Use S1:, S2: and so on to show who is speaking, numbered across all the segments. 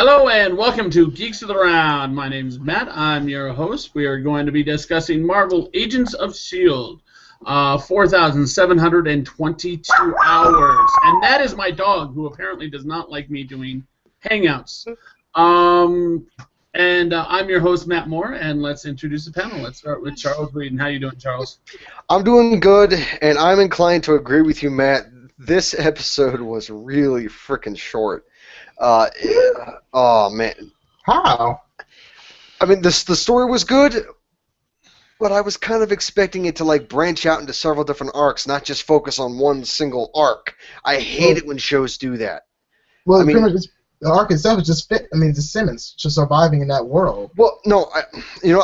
S1: Hello and welcome to Geeks of the Round. My name is Matt. I'm your host. We are going to be discussing Marvel Agents of S.H.I.E.L.D. 4,722 hours. And that is my dog, who apparently does not like me doing hangouts. I'm your host, Matt Moore, and let's introduce the panel. Let's start with Charles Reed. How you doing, Charles?
S2: I'm doing good, and I'm inclined to agree with you, Matt. This episode was really freaking short. Oh man.
S3: How?
S2: I mean, the story was good, but I was kind of expecting it to like branch out into several different arcs, not just focus on one single arc. I hate it when shows do that.
S3: Well, pretty much the arc itself is just just Simmons just surviving in that world.
S2: Well, no,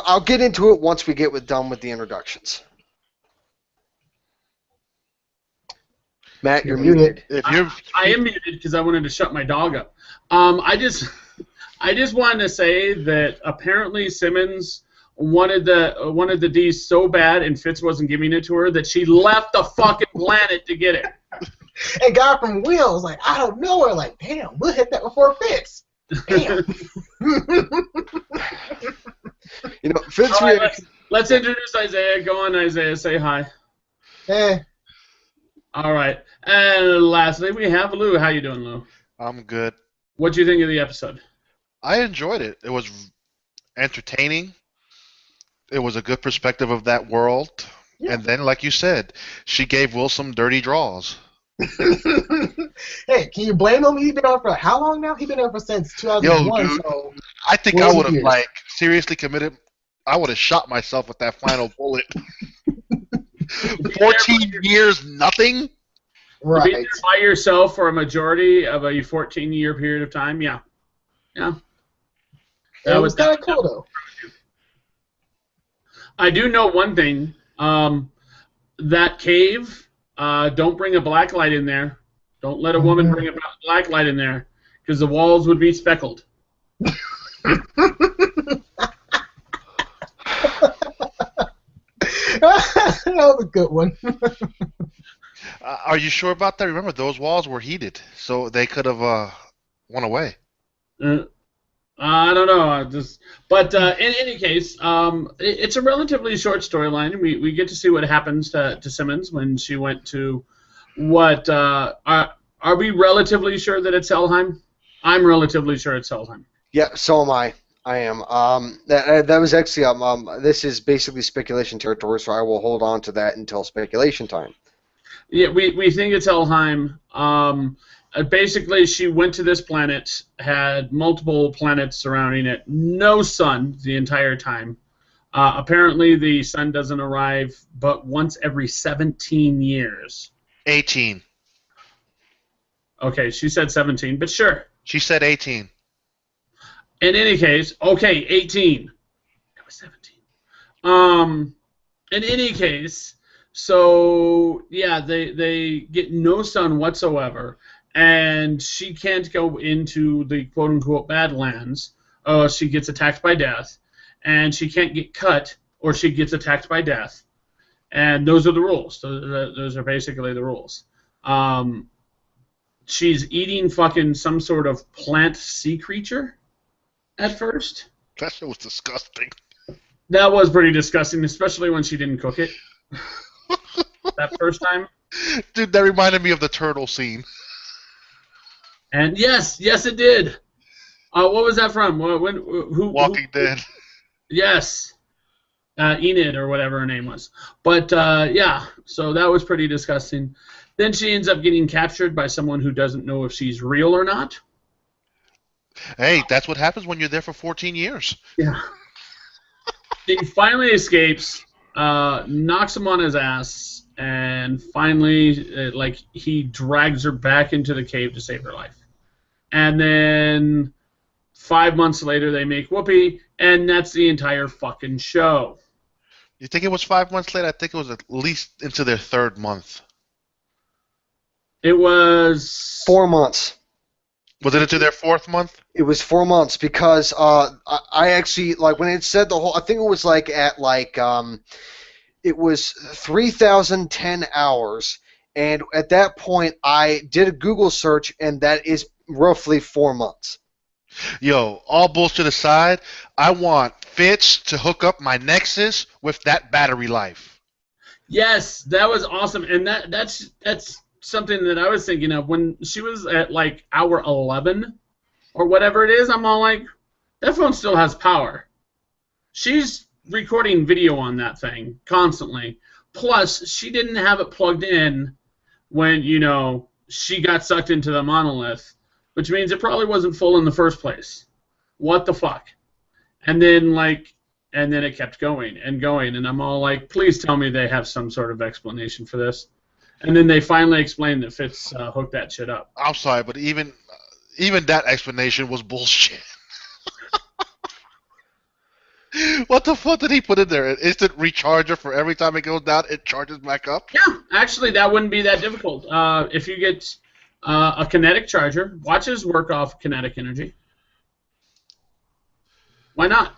S2: I'll get into it once we get done with the introductions. Matt, you're muted.
S1: I am muted because I wanted to shut my dog up. I just wanted to say that apparently Simmons wanted the D so bad, and Fitz wasn't giving it to her, that she left the fucking planet to get it.
S3: And guy from Wheels, like, I don't know her, like, damn, we'll hit that before Fitz. Damn.
S2: Fitz.
S1: Right, let's introduce Isaiah. Go on, Isaiah. Say hi.
S3: Hey.
S1: All right. And lastly, we have Lou. How you doing, Lou?
S4: I'm good.
S1: What do you think of the episode?
S4: I enjoyed it. It was entertaining. It was a good perspective of that world. Yeah. And then, like you said, she gave Will some dirty draws.
S3: Hey, can you blame him? He's been on for how long now? He's been on for since 2001.
S4: Yo, dude,
S3: so
S4: I think I would have seriously committed. I would have shot myself with that final bullet. 14 years, nothing.
S1: Right. To be there by yourself for a majority of a 14-year period of time, yeah.
S3: That was kind of cool, though.
S1: I do know one thing. That cave, don't bring a black light in there. Don't let a woman bring a black light in there, because the walls would be speckled.
S3: That was a good one.
S4: Are you sure about that? Remember, those walls were heated, so they could have went away.
S1: I don't know. But in any case, it's a relatively short storyline. We get to see what happens to Simmons when she went to what? Are we relatively sure that it's Helheim? I'm relatively sure it's Helheim.
S2: Yeah, so am I. I am. That was actually this is basically speculation territory, so I will hold on to that until speculation time.
S1: Yeah, we think it's Helheim. Basically, she went to this planet, had multiple planets surrounding it, no sun the entire time. Apparently, the sun doesn't arrive but once every 17 years.
S4: 18.
S1: Okay, she said 17, but sure.
S4: She said 18.
S1: In any case, okay, 18. That was 17. In any case, so yeah, they get no sun whatsoever, and she can't go into the quote-unquote Badlands. She gets attacked by death, and she can't get cut, or she gets attacked by death. And those are the rules. Those are basically the rules. She's eating fucking some sort of plant sea creature at first.
S4: That shit was disgusting.
S1: That was pretty disgusting, especially when she didn't cook it. That first time.
S4: Dude, that reminded me of the turtle scene.
S1: And yes, it did. What was that from?
S4: Walking Dead.
S1: Yes. Enid or whatever her name was. But yeah, so that was pretty disgusting. Then she ends up getting captured by someone who doesn't know if she's real or not.
S4: Hey, that's what happens when you're there for 14 years.
S1: Yeah. She finally escapes, knocks him on his ass, and finally, he drags her back into the cave to save her life. And then 5 months later, they make Whoopi, and that's the entire fucking show.
S4: You think it was 5 months later? I think it was at least into their third month.
S1: It was
S2: 4 months.
S4: Was it into their fourth month?
S2: It was 4 months because I actually when it said the whole. I think it was it was 3,010 hours, and at that point I did a Google search, and that is roughly 4 months.
S4: Yo, all bullshit aside, I want Fitz to hook up my Nexus with that battery life.
S1: Yes, that was awesome, and that's something that I was thinking of when she was at like hour 11 or whatever it is. I'm all like, that phone still has power. She's recording video on that thing constantly. Plus, she didn't have it plugged in when she got sucked into the monolith, which means it probably wasn't full in the first place. What the fuck? And then it kept going and going, and I'm all like, please tell me they have some sort of explanation for this. And then they finally explained that Fitz hooked that shit up.
S4: I'm sorry, but even that explanation was bullshit. What the fuck did he put in there? An instant recharger for every time it goes down, it charges back up?
S1: Yeah, actually, that wouldn't be that difficult. If you get a kinetic charger, watches work off kinetic energy. Why not?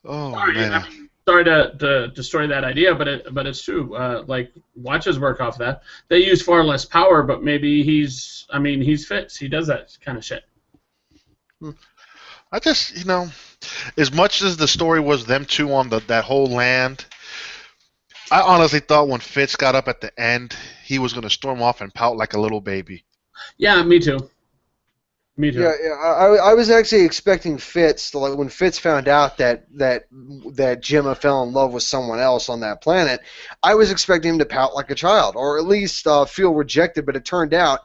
S4: Oh,
S1: Sorry,
S4: man.
S1: sorry to destroy that idea, but it's true. Like watches work off that. They use far less power, but maybe he's Fitz. He does that kind of shit.
S4: I just, as much as the story was them two on that whole land, I honestly thought when Fitz got up at the end, he was going to storm off and pout like a little baby.
S1: Yeah, me too. Me too.
S2: Yeah. I was actually expecting Fitz to, like, when Fitz found out that Gemma fell in love with someone else on that planet. I was expecting him to pout like a child, or at least feel rejected. But it turned out,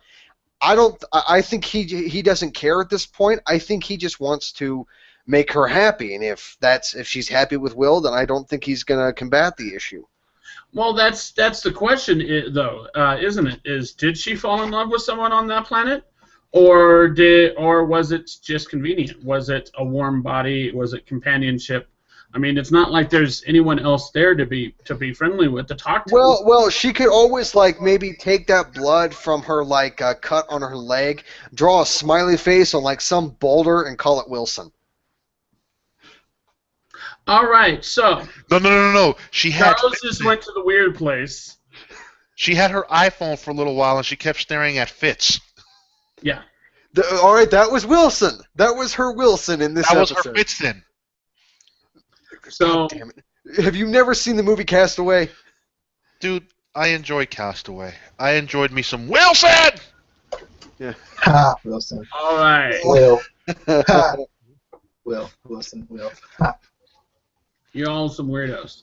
S2: I think he doesn't care at this point. I think he just wants to make her happy, and if she's happy with Will, then I don't think he's gonna combat the issue.
S1: Well, that's the question, though, isn't it? Did she fall in love with someone on that planet? Or was it just convenient? Was it a warm body? Was it companionship? I mean, it's not like there's anyone else there to be friendly with, to talk to.
S2: Well, she could always maybe take that blood from her cut on her leg, draw a smiley face on some boulder, and call it Wilson.
S1: All right, so
S4: No.
S1: Charles just went to the weird place.
S4: She had her iPhone for a little while, and she kept staring at Fitz.
S1: Yeah.
S2: All right, that was Wilson. That was her Wilson in this episode.
S4: That was her Fitz then.
S1: So,
S2: God damn it. Have you never seen the movie Castaway?
S4: Dude, I enjoyed Castaway. I enjoyed me some Wilson!
S2: Yeah.
S3: Ha, Wilson.
S1: all right.
S3: Will. Ha. Will. Wilson. Will. Ha.
S1: You're all some weirdos.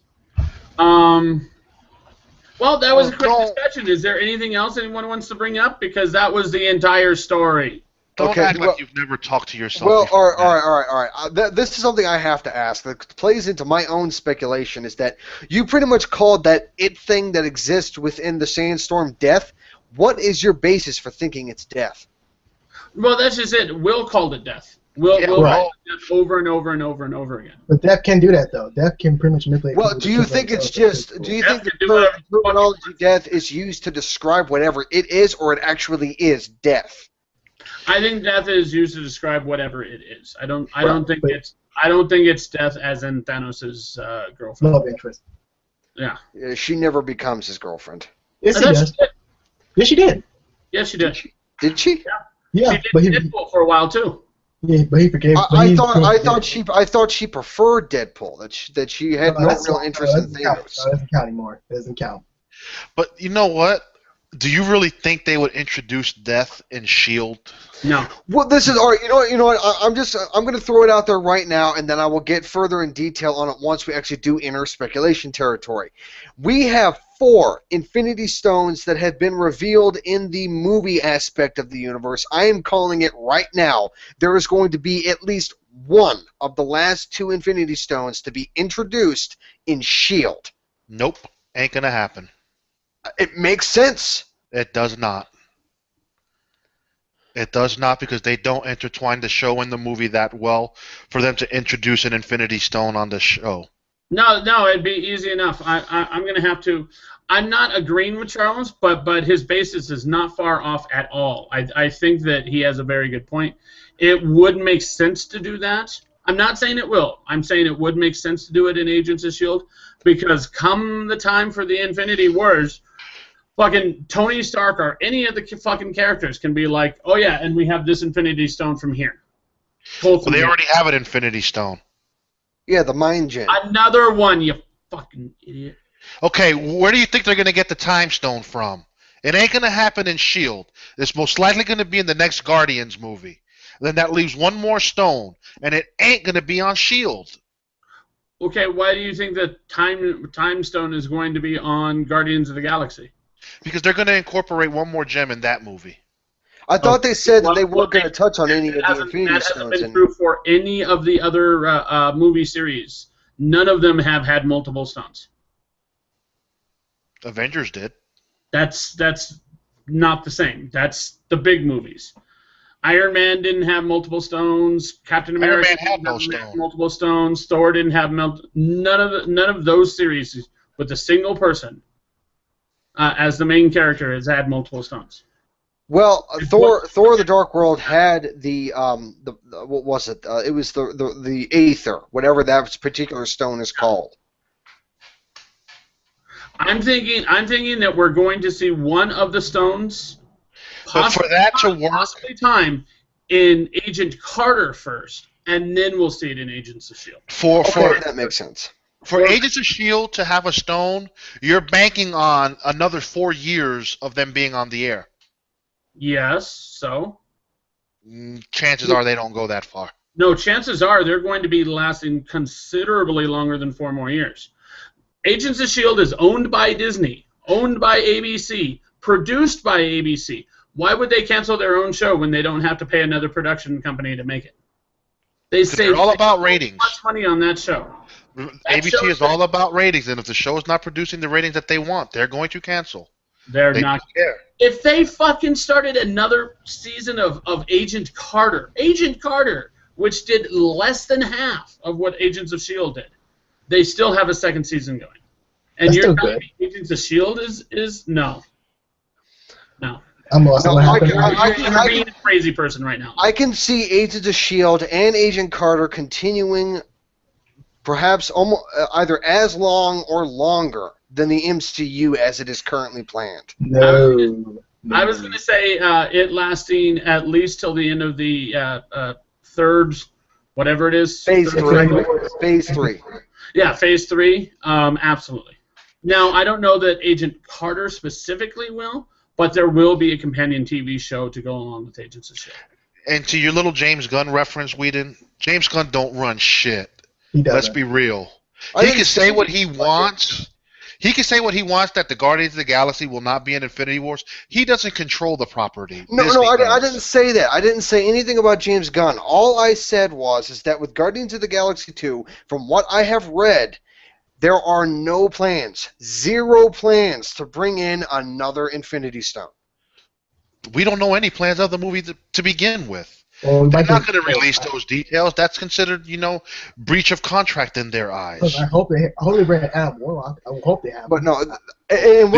S1: Well, that was a quick discussion. Is there anything else anyone wants to bring up? Because that was the entire story.
S4: Don't
S2: Okay,
S4: act
S2: well-
S4: like you've never talked to yourself
S2: Well,
S4: before,
S2: all right. This is something I have to ask that plays into my own speculation, is that you pretty much called that it thing that exists within the sandstorm death. What is your basis for thinking it's death?
S1: Well, that's just it. Will called it death. Will
S3: right.
S1: called it death over and over and over and over again.
S3: But Death can do that, though. Death can pretty much manipulate.
S2: Well,
S3: people
S2: do you
S3: to
S2: think it's
S3: themselves.
S2: just? Do you
S1: Death
S2: think the
S1: can do whatever the fuck it
S2: terminology death is used to describe whatever it is, or it actually is death?
S1: I think death is used to describe whatever it is. I don't think it's death as in Thanos' girlfriend.
S3: Love interest.
S1: Yeah.
S2: She never becomes his girlfriend.
S3: Yes,
S1: I
S3: he
S1: thought
S3: does.
S1: she did.
S3: Yes, she did.
S1: Yes, she did.
S2: Did she?
S3: Yeah,
S1: She
S3: but
S1: did
S3: he,
S1: Deadpool for a while too.
S3: yeah, but he forgave. but
S2: I
S3: he
S2: thought
S3: forgave-
S2: I thought she preferred Deadpool. That she had no
S3: that's-
S2: real interest in
S3: that doesn't count.
S2: Thanos.
S3: That doesn't count anymore. That doesn't count.
S4: But you know what? Do you really think they would introduce death in S.H.I.E.L.D.?
S1: No.
S2: Well, this is all right. You know what? I'm going to throw it out there right now, and then I will get further in detail on it once we actually do enter speculation territory. We have 4 Infinity Stones that have been revealed in the movie aspect of the universe. I am calling it right now. There is going to be at least one of the last 2 Infinity Stones to be introduced in S.H.I.E.L.D.
S4: Nope. Ain't gonna happen.
S2: It makes sense.
S4: It does not. It does not, because they don't intertwine the show and the movie that well for them to introduce an Infinity Stone on the show.
S1: No, it'd be easy enough. I'm going to have to. I'm not agreeing with Charles, but his basis is not far off at all. I think that he has a very good point. It would make sense to do that. I'm not saying it will. I'm saying it would make sense to do it in Agents of S.H.I.E.L.D. because come the time for the Infinity Wars, fucking Tony Stark or any of the fucking characters can be like, oh yeah, and we have this Infinity Stone from here.
S4: Well, they already have an Infinity Stone.
S2: Yeah, the Mind Gem.
S1: Another one, you fucking idiot.
S4: Okay, where do you think they're going to get the Time Stone from? It ain't going to happen in S.H.I.E.L.D. It's most likely going to be in the next Guardians movie. Then that leaves one more stone, and it ain't going to be on S.H.I.E.L.D.
S1: Okay, why do you think the Time Stone is going to be on Guardians of the Galaxy?
S4: Because they're going to incorporate one more gem in that movie.
S2: I thought they said that they weren't going to touch on any of the Infinity
S1: That
S2: Stones.
S1: hasn't been true for any of the other movie series. None of them have had multiple stones.
S4: Avengers did.
S1: That's not the same. That's the big movies. Iron Man didn't have multiple stones. Captain America
S4: had no
S1: didn't have
S4: stone.
S1: multiple stones. Thor didn't have none of those series with a single person as the main character has had multiple stones.
S2: Well, Thor: The Dark World had the what was it? It was the Aether, whatever that particular stone is called.
S1: I'm thinking that we're going to see one of the stones.
S4: But for that to work,
S1: possibly time in Agent Carter first, and then we'll see it in Agents of S.H.I.E.L.D.
S2: Okay, that makes sense.
S4: For Agents of S.H.I.E.L.D. to have a stone, you're banking on another 4 years of them being on the air.
S1: Yes, so?
S4: Chances are they don't go that far.
S1: No, chances are they're going to be lasting considerably longer than 4 more years. Agents of S.H.I.E.L.D. is owned by Disney, owned by ABC, produced by ABC. Why would they cancel their own show when they don't have to pay another production company to make it? They save
S4: all about ratings.
S1: Much money on that show.
S4: ABC is all about ratings, and if the show is not producing the ratings that they want, they're going to cancel.
S1: They not
S4: care.
S1: If they fucking started another season of Agent Carter, which did less than half of what Agents of S.H.I.E.L.D. did, they still have a second season going. And
S3: That's
S1: you're
S3: still
S1: telling
S3: good.
S1: me Agents of S.H.I.E.L.D. is no.
S3: I'm lost on what happened.
S1: You're being a crazy person right now.
S2: I can see Agents of S.H.I.E.L.D. and Agent Carter continuing perhaps almost, either as long or longer than the MCU as it is currently planned.
S3: No.
S1: I was going to say it lasting at least till the end of the third, whatever it is.
S2: Phase
S1: third
S2: 3.
S1: cycle.
S2: Phase 3.
S1: Yeah, Phase 3, absolutely. Now, I don't know that Agent Carter specifically will, but there will be a companion TV show to go along with Agents of S.H.I.E.L.D.
S4: And to your little James Gunn reference, Whedon, James Gunn don't run shit.
S3: He doesn't.
S4: Let's be real. He can say what he wants. He can say what he wants, that the Guardians of the Galaxy will not be in Infinity Wars. He doesn't control the property.
S2: No, I didn't say that. I didn't say anything about James Gunn. All I said is that with Guardians of the Galaxy 2, from what I have read, there are no plans, 0 plans to bring in another Infinity Stone.
S4: We don't know any plans of the movie to begin with.
S3: Well,
S4: They're not going to release those details. That's considered, breach of contract in their eyes.
S3: I hope they bring Adam Warlock. I hope they have.
S2: But no, and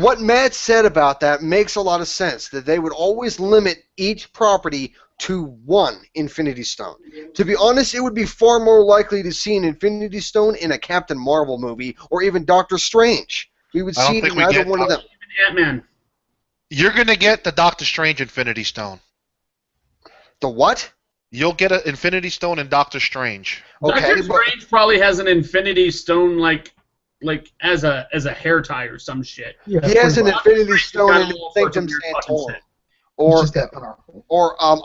S2: what Matt said about that makes a lot of sense. That they would always limit each property to 1 Infinity Stone. To be honest, it would be far more likely to see an Infinity Stone in a Captain Marvel movie or even Doctor Strange. We would see it in either one of them.
S1: Ant-Man.
S4: You're going to get the Doctor Strange Infinity Stone.
S2: The what?
S4: You'll get an Infinity Stone in Doctor Strange.
S2: Okay,
S1: Doctor Strange probably has an Infinity Stone like as a hair tie or some shit.
S3: Yeah,
S2: he has an Infinity
S1: got
S2: Stone
S1: a
S2: in
S1: little
S2: Sanctum
S1: fucking weird fucking
S2: Sanctorum.
S1: shit.
S2: Or
S3: just that powerful.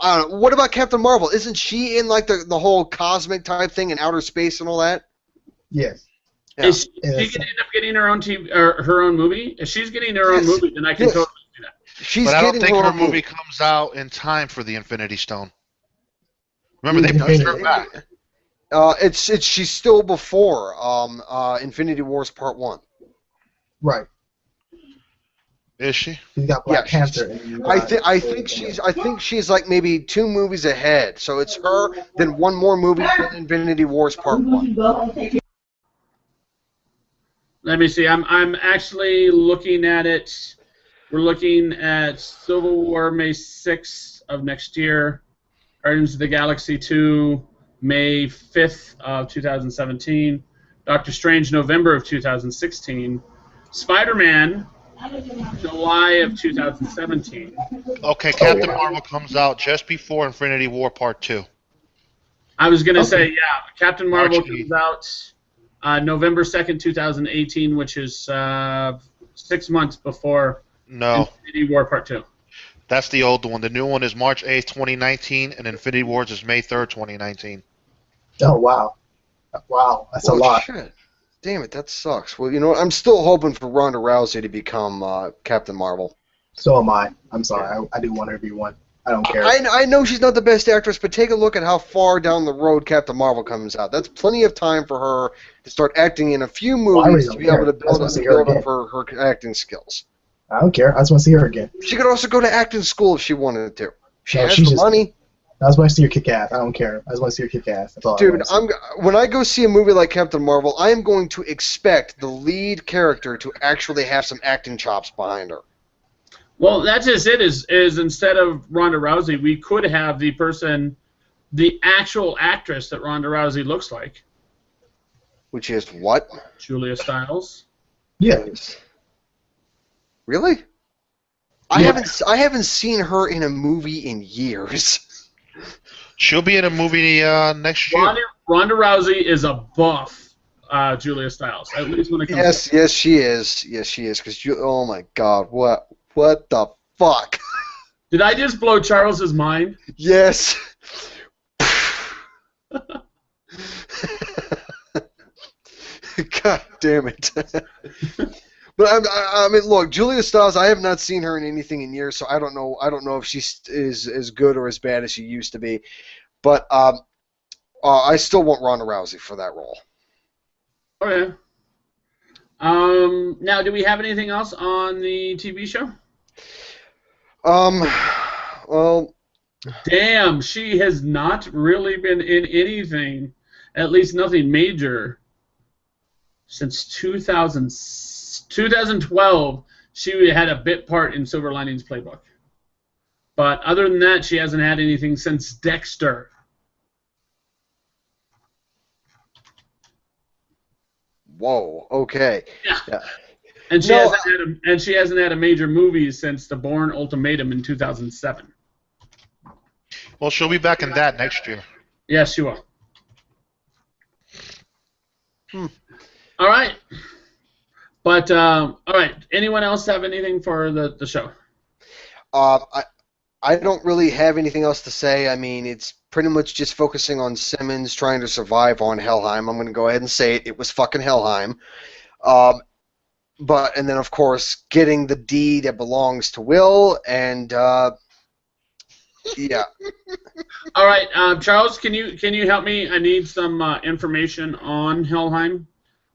S2: I don't know. What about Captain Marvel? Isn't she in like the whole cosmic type thing in outer space and all that?
S3: Yes.
S2: Yeah.
S1: Is she going to end up getting her own TV or her own movie? If she's getting her own movie, then I can totally do that.
S2: She's
S4: But I don't
S2: getting
S4: think
S2: her
S4: her
S2: own
S4: movie comes out in time for the Infinity Stone. Remember, they pushed her back.
S2: She's still before Infinity Wars Part 1.
S3: Right.
S4: Is she?
S3: He's got Black Panther.
S2: I think she's like maybe 2 movies ahead. So it's her, then 1 more movie, then Infinity Wars Part 1.
S1: Let me see. I'm actually looking at it. We're looking at Civil War May 6th of next year. Guardians of the Galaxy 2 May 5th of 2017. Doctor Strange November of 2016. Spider-Man July of 2017.
S4: Okay, Captain Marvel comes out just before Infinity War Part 2.
S1: I was going to say, yeah, Captain Marvel
S4: March 8th.
S1: comes out November 2nd, 2018, which is 6 months before
S4: No,
S1: Infinity War Part 2.
S4: that's the old one. The new one is March 8th, 2019, and Infinity Wars is May 3rd, 2019.
S3: Oh, wow. Wow, that's a lot.
S2: Shit. Damn it, that sucks. Well, you know what? I'm still hoping for Ronda Rousey to become Captain Marvel.
S3: So am I. I'm sorry. I do want her to be one. I don't care.
S2: I know she's not the best actress, but take a look at how far down the road Captain Marvel comes out. That's plenty of time for her to start acting in a few movies to be able to build up her acting skills.
S3: I don't care. I just want to see her again.
S2: She could also go to acting school if she wanted to. She has
S3: she's
S2: the money.
S3: I just want to see her kick ass. I don't care. I just want to see her kick ass. That's all.
S2: Dude, when I go see a movie like Captain Marvel, I am going to expect the lead character to actually have some acting chops behind her.
S1: Well, that's just it. Is instead of Ronda Rousey, we could have the actual actress that Ronda Rousey looks like.
S2: Which is what?
S1: Julia Stiles.
S3: Yes.
S2: Really?
S1: Yeah.
S2: I haven't seen her in a movie in years.
S4: She'll be in a movie next year.
S1: Ronda Rousey is a buff Julia Stiles, at least when it comes to...
S2: Yes, she is. Yes, she is. Because oh my God, what the fuck?
S1: Did I just blow Charles's mind?
S2: Yes. God damn it. But I mean, look, Julia Stiles. I have not seen her in anything in years, so I don't know. I don't know if she is as good or as bad as she used to be. But I still want Ronda Rousey for that role.
S1: Okay. Now, do we have anything else on the TV show?
S2: Well.
S1: Damn, she has not really been in anything, at least nothing major, since 2012. She had a bit part in Silver Linings Playbook. But other than that, she hasn't had anything since Dexter.
S2: Whoa. Okay.
S1: Yeah. And she hasn't had a major movie since The Bourne Ultimatum in 2007.
S4: Well, she'll be back in that next year.
S1: Yes, she will. All right. But, all right. Anyone else have anything for the show?
S2: I don't really have anything else to say. I mean, it's pretty much just focusing on Simmons trying to survive on Helheim. I'm going to go ahead and say it. It was fucking Helheim. And then, of course, getting the deed that belongs to Will, and, yeah.
S1: All right, Charles, can you help me? I need some information on Helheim.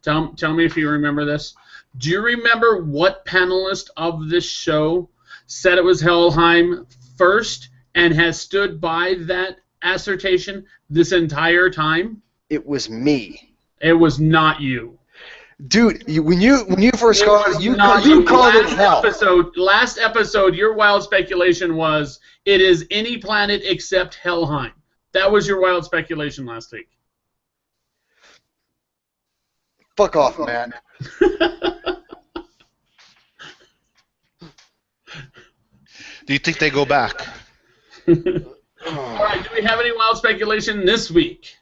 S1: Tell me if you remember this. Do you remember what panelist of this show said it was Helheim first and has stood by that assertion this entire time?
S2: It was me.
S1: It was not you.
S2: Dude, when you first called it, you called it hell.
S1: Last episode, your wild speculation was it is any planet except Helheim. That was your wild speculation last week.
S2: Fuck off, man.
S4: Do you think they go back?
S1: All right, do we have any wild speculation this week?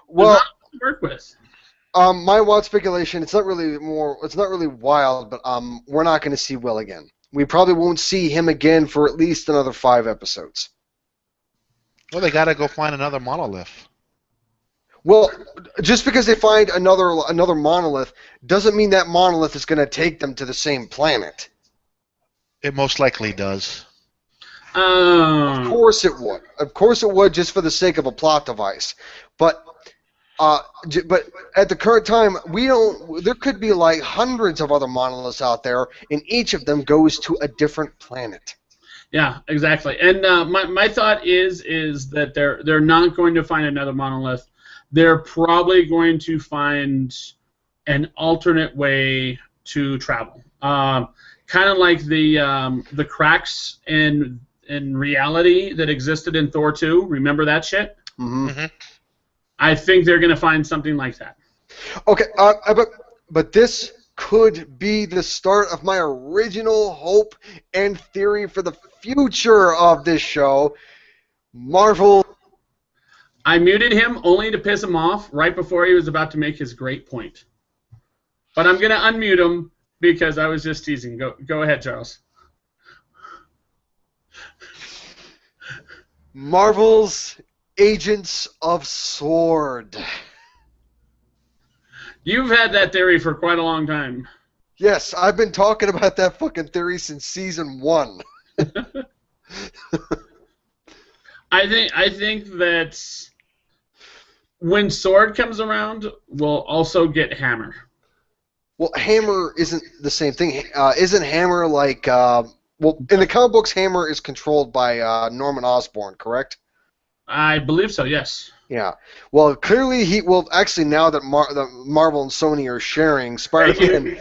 S2: Well,
S1: to work with.
S2: My wild speculation, it's not really wild, but we're not going to see Will again. We probably won't see him again for at least another 5 episodes.
S4: Well, they got to go find another monolith.
S2: Well, just because they find another monolith doesn't mean that monolith is going to take them to the same planet.
S4: It most likely does.
S2: Of course it would. Of course it would, just for the sake of a plot device. But at the current time, there could be like hundreds of other monoliths out there, and each of them goes to a different planet.
S1: Yeah, exactly. And my thought is that they're not going to find another monolith. They're probably going to find an alternate way to travel. Kind of like the cracks in reality that existed in Thor 2. Remember that shit?
S2: Mm-hmm. Mm-hmm.
S1: I think they're going to find something like that.
S2: Okay, but this could be the start of my original hope and theory for the future of this show. Marvel.
S1: I muted him only to piss him off right before he was about to make his great point. But I'm going to unmute him because I was just teasing. Go ahead, Charles.
S2: Marvel's Agents of S.H.I.E.L.D.
S1: You've had that theory for quite a long time.
S2: Yes, I've been talking about that fucking theory since season 1.
S1: I think that when Sword comes around, we'll also get Hammer.
S2: Well, Hammer isn't the same thing. Isn't Hammer like... well, in the comic books, Hammer is controlled by Norman Osborn, correct?
S1: I believe so, yes.
S2: Yeah. Well, clearly he... Well, actually, now that Marvel and Sony are sharing Spider-Man...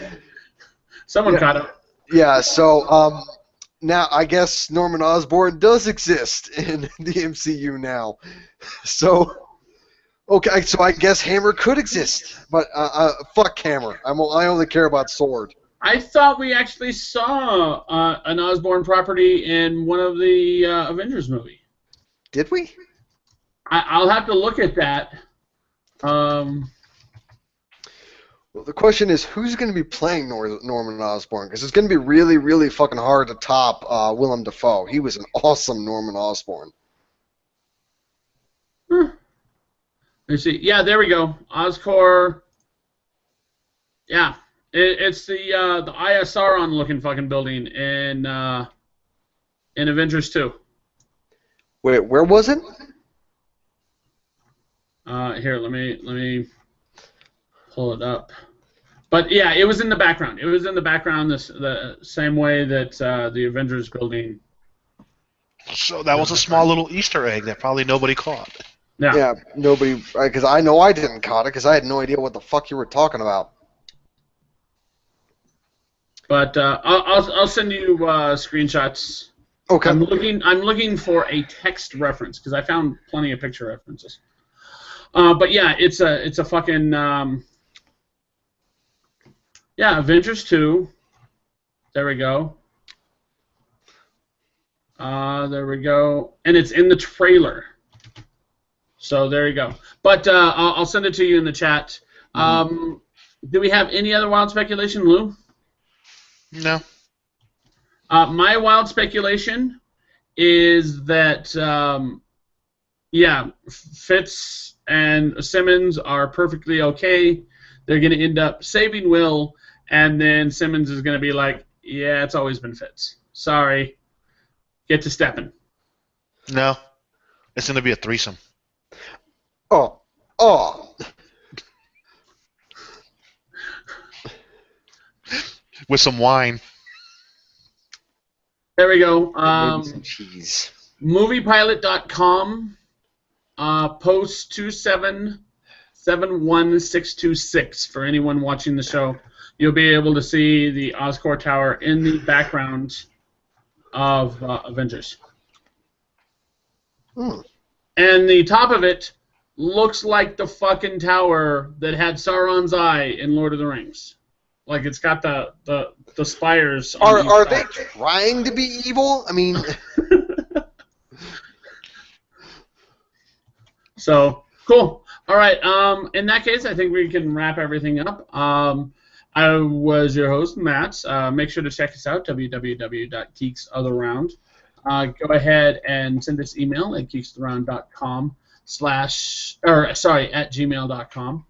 S1: Someone caught up.
S2: Yeah, so... now, I guess Norman Osborn does exist in the MCU now. So... Okay, so I guess Hammer could exist, but fuck Hammer. I only care about Sword.
S1: I thought we actually saw an Osborn property in one of the Avengers movie.
S2: Did we?
S1: I'll have to look at that.
S2: Well, the question is, who's going to be playing Norman Osborn? Because it's going to be really, really fucking hard to top Willem Dafoe. He was an awesome Norman Osborn.
S1: Let's see. Yeah, there we go. Oscorp. Yeah, it's the ISR looking fucking building in Avengers 2.
S2: Wait, where was it?
S1: Here, let me pull it up. But yeah, it was in the background. It was in the background the same way that the Avengers building.
S4: So that was a small little Easter egg that probably nobody caught.
S2: Yeah, nobody, because I know I didn't caught it because I had no idea what the fuck you were talking about.
S1: But I'll send you screenshots.
S2: Okay.
S1: I'm looking for a text reference because I found plenty of picture references. But yeah, it's a fucking Avengers 2. There we go. There we go, and it's in the trailer. So there you go. But I'll send it to you in the chat. Do we have any other wild speculation, Lou?
S4: No.
S1: My wild speculation is that, Fitz and Simmons are perfectly okay. They're going to end up saving Will, and then Simmons is going to be like, yeah, it's always been Fitz. Sorry. Get to stepping.
S4: No. It's going to be a threesome.
S2: Oh.
S4: With some wine.
S1: There we go.
S2: Maybe some cheese.
S1: Moviepilot.com, post 2771626 for anyone watching the show. You'll be able to see the Oscorp Tower in the background of Avengers. And the top of it looks like the fucking tower that had Sauron's eye in Lord of the Rings. Like it's got the spires.
S2: Are they trying to be evil? I mean.
S1: So cool. All right. In that case, I think we can wrap everything up. I was your host, Matt. Make sure to check us out, www.geeksotherround. Go ahead and send us email at geeksotherround.com at gmail.com.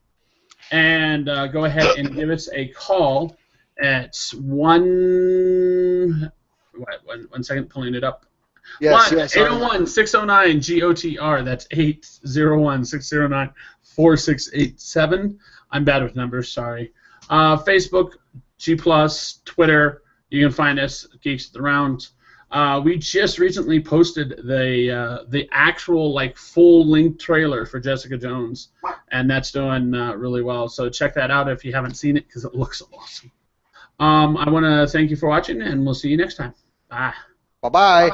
S1: And go ahead and give us a call at 1 second, pulling it up.
S2: Yes,
S1: 801-609-GOTR. That's 801-609-4687. I'm bad with numbers, sorry. Facebook, G+, Twitter. You can find us, Geeks at the Round. We just recently posted the actual full-length trailer for Jessica Jones, and that's doing really well. So check that out if you haven't seen it because it looks awesome. I want to thank you for watching, and we'll see you next time. Bye.
S2: Bye-bye.